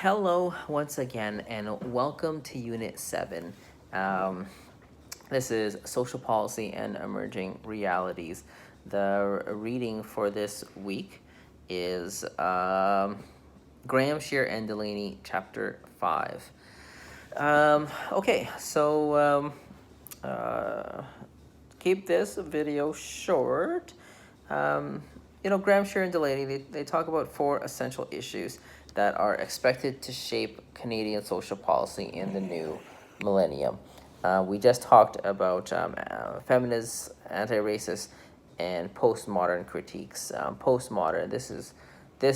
Hello once again, and welcome to Unit 7. Um, this is Social Policy and Emerging Realities. The reading for this week is Graham, Shear, and Delaney, Chapter 5. Okay, so keep this video short. Graham, Shear, and Delaney, they talk about four essential issues that are expected to shape Canadian social policy in the new millennium. We just talked about feminist, anti-racist, and postmodern critiques. Postmodern, this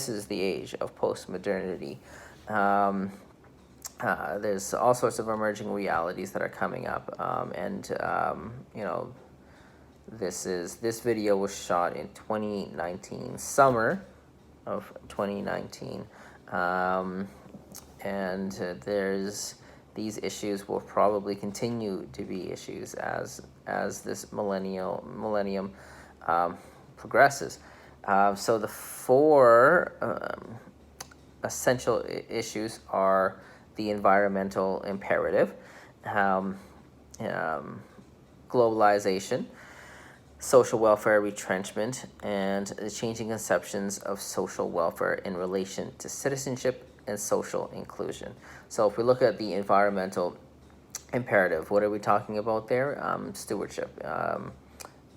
is the age of postmodernity. There's all sorts of emerging realities that are coming up, this video was shot in 2019, summer of 2019, there's these issues will probably continue to be issues as this millennium progresses. So the four essential issues are the environmental imperative, globalization, social welfare retrenchment, and the changing conceptions of social welfare in relation to citizenship and social inclusion. So if we look at the environmental imperative, what are we talking about there? Stewardship,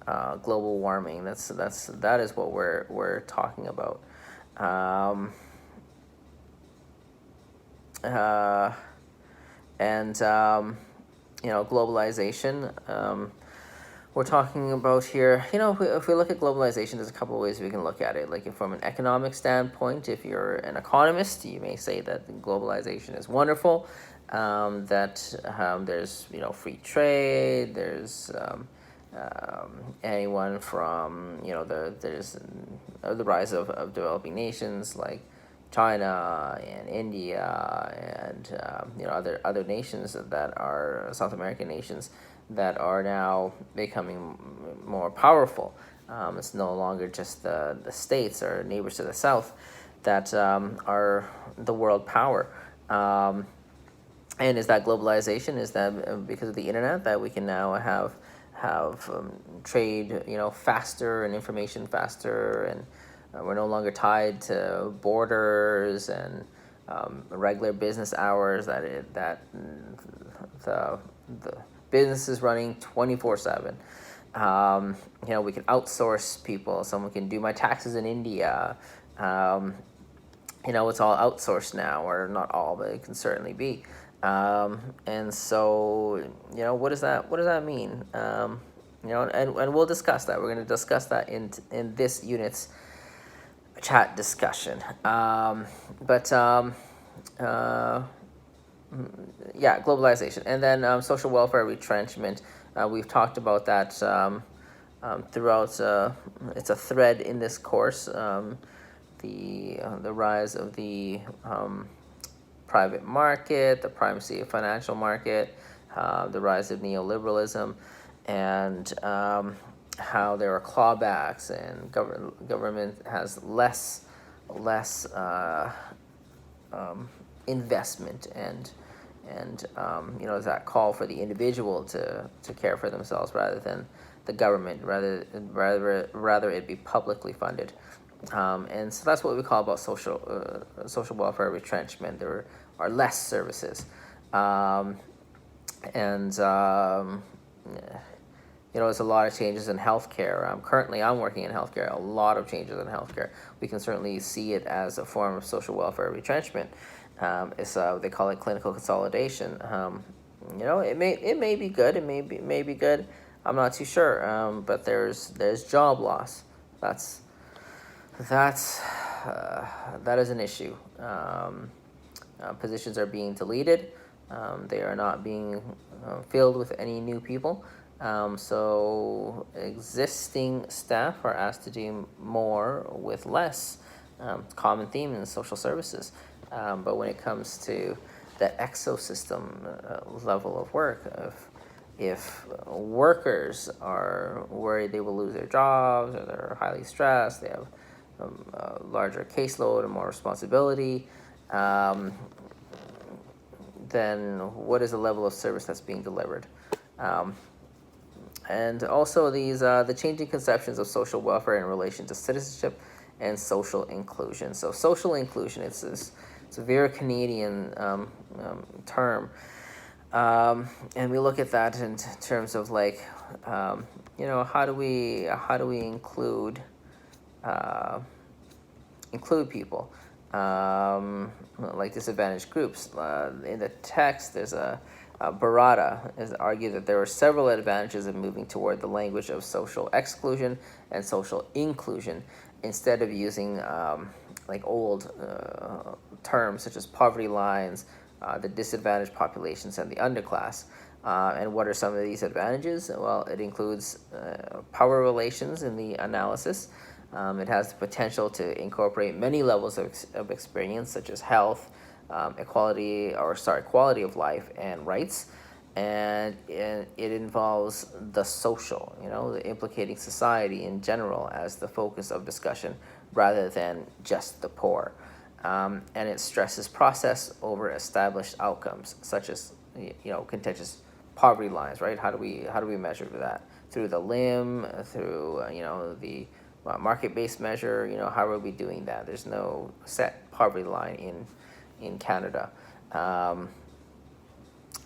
global warming. That is what we're talking about. Globalization. We're talking about here, if we look at globalization, there's a couple of ways we can look at it. Like from an economic standpoint, if you're an economist, you may say that globalization is wonderful, that there's, free trade, there's anyone from, there's the rise of developing nations like China and India and other nations that are South American nations that are now becoming more powerful. It's no longer just the states or neighbors to the south that are the world power. And is that globalization? Is that because of the internet that we can now have trade, faster and information faster, and we're no longer tied to borders and regular business hours. The business is running 24/7. We can outsource people. Someone can do my taxes in India. It's all outsourced now, or not all, but it can certainly be. And so, what does that mean? And we'll discuss that. We're going to discuss that in this unit's chat discussion. Globalization, and then social welfare retrenchment. We've talked about that throughout. It's a thread in this course. The rise of the private market, the primacy of financial market, the rise of neoliberalism, and how there are clawbacks, and government has less investment, and that call for the individual to care for themselves rather than the government, rather it be publicly funded. And so that's what we call about social welfare retrenchment. There are less services, there's a lot of changes in healthcare. Currently, I'm working in healthcare. A lot of changes in healthcare. We can certainly see it as a form of social welfare retrenchment. They call it clinical consolidation. It may be good. It may be good. I'm not too sure. But there's job loss. That is an issue. Positions are being deleted. They are not being filled with any new people. So existing staff are asked to do more with less. Common theme in social services. But when it comes to the exosystem level of work, if workers are worried they will lose their jobs, or they're highly stressed, they have a larger caseload and more responsibility, then what is the level of service that's being delivered? And also the changing conceptions of social welfare in relation to citizenship and social inclusion. So social inclusion, it's a very Canadian term, and we look at that in terms of like, how do we include people, like disadvantaged groups. In the text, there's Barada has argued that there are several advantages of moving toward the language of social exclusion and social inclusion instead of using like old terms such as poverty lines, the disadvantaged populations, and the underclass. And what are some of these advantages? Well, it includes power relations in the analysis. It has the potential to incorporate many levels of experience, such as health, quality of life, and rights. And it involves the social, implicating society in general as the focus of discussion rather than just the poor. And it stresses process over established outcomes, such as contentious poverty lines, right? How do we measure that? Through the limb, through the market-based measure. How are we doing that? There's no set poverty line in Canada.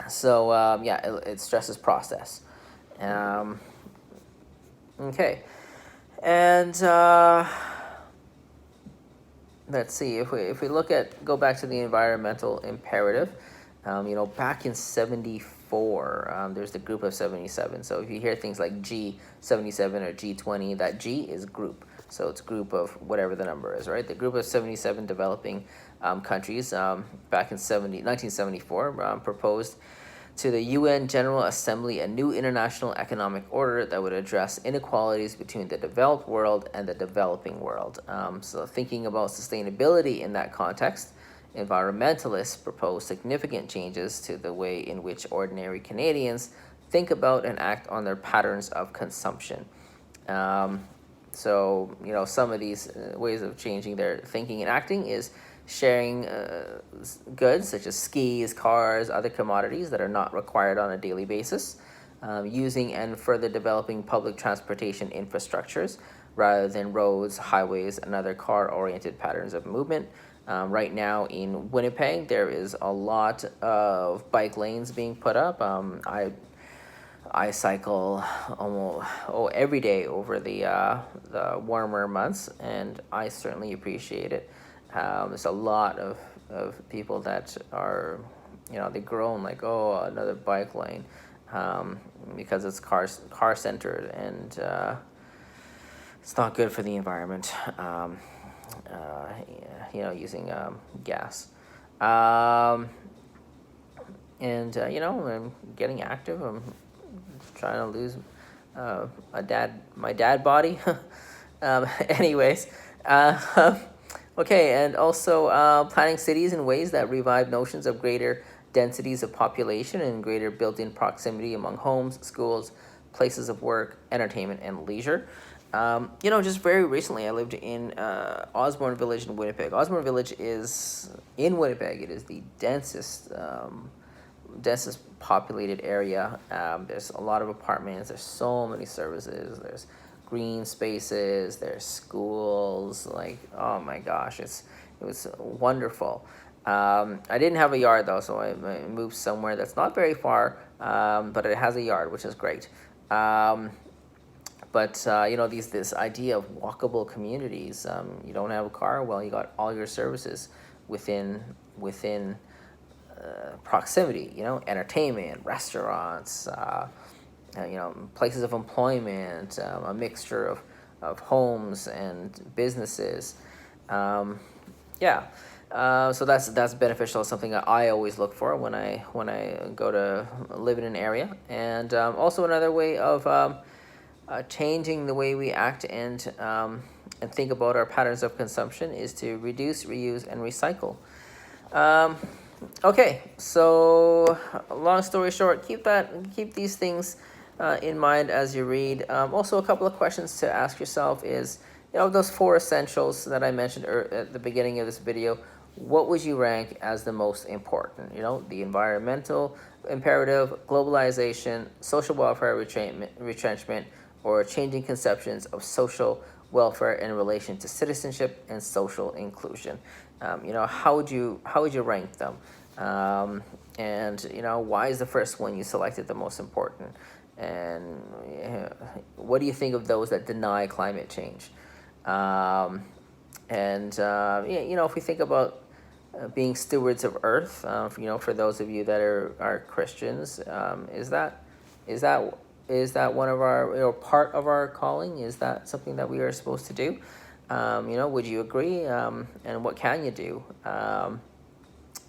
It stresses process. Okay, and let's see, if we go back to the environmental imperative. Back in 74, there's the group of 77. So if you hear things like G77 or G20, that G is group. So it's group of whatever the number is, right? The group of 77 developing countries back in 1974 proposed to the UN General Assembly a new international economic order that would address inequalities between the developed world and the developing world. So thinking about sustainability in that context, environmentalists propose significant changes to the way in which ordinary Canadians think about and act on their patterns of consumption. Some of these ways of changing their thinking and acting is sharing goods such as skis, cars, other commodities that are not required on a daily basis, using and further developing public transportation infrastructures rather than roads, highways, and other car-oriented patterns of movement. Right now in Winnipeg, there is a lot of bike lanes being put up. I cycle every day over the warmer months, and I certainly appreciate it. There's a lot of people that are, they groan like, another bike lane, because it's car centered, and it's not good for the environment. Using gas. I'm getting active. I'm trying to lose my dad body. Anyways, okay, and also planning cities in ways that revive notions of greater densities of population and greater built-in proximity among homes, schools, places of work, entertainment, and leisure. Just very recently, I lived in Osborne Village in Winnipeg. Osborne Village is in Winnipeg. It is the densest populated area. There's a lot of apartments. There's so many services. There's green spaces. There's schools. Like, oh my gosh, it was wonderful. I didn't have a yard though, so I moved somewhere that's not very far, but it has a yard, which is great. This idea of walkable communities. You don't have a car, well, you got all your services within proximity. Entertainment, restaurants, places of employment, a mixture of homes and businesses. So that's beneficial. Something that I always look for when I go to live in an area, and also another way of changing the way we act and think about our patterns of consumption is to reduce, reuse, and recycle. Okay, so long story short, keep these things in mind as you read. Also, a couple of questions to ask yourself is, those 4 essentials that I mentioned at the beginning of this video, what would you rank as the most important? You know, the environmental imperative, globalization, social welfare retrenchment, or changing conceptions of social welfare in relation to citizenship and social inclusion. How would you rank them? And why is the first one you selected the most important? And what do you think of those that deny climate change? If we think about being stewards of Earth, for those of you that are Christians, is that is that one of our part of our calling? Is that something that we are supposed to do? Would you agree? And what can you do?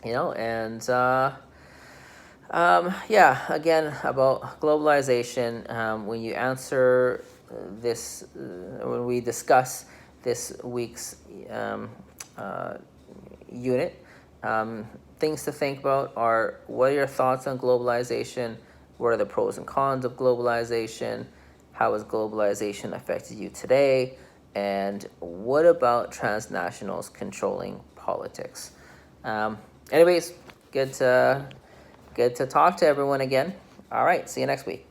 And yeah, again, about globalization, when you answer this, when we discuss this week's unit, things to think about are: what are your thoughts on globalization? What are the pros and cons of globalization? How has globalization affected you today? And what about transnationals controlling politics? Anyways, good to talk to everyone again. All right, see you next week.